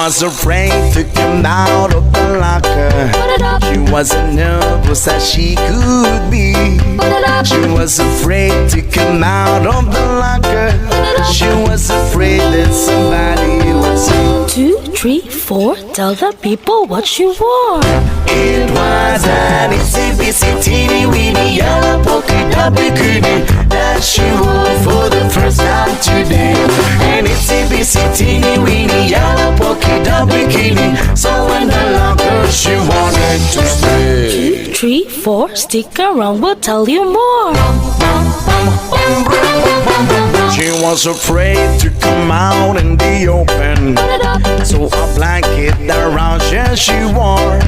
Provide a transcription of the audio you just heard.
was afraid to come out of the locker. She was as nervous as she could be. She was afraid to come out of the locker. She was afraid that somebody would say 2, 3, 4, tell the people what she wore. it was an itsy bitsy teeny weeny yellow polka dot bikini that she wore for the first time today. An itsy bitsy teeny weeny yellow polka dot bikini, so in the locker she wanted to stay. 2, 3, 4, stick around, we'll tell you more. She was afraid to come out in the open, so a blanket around her she wore.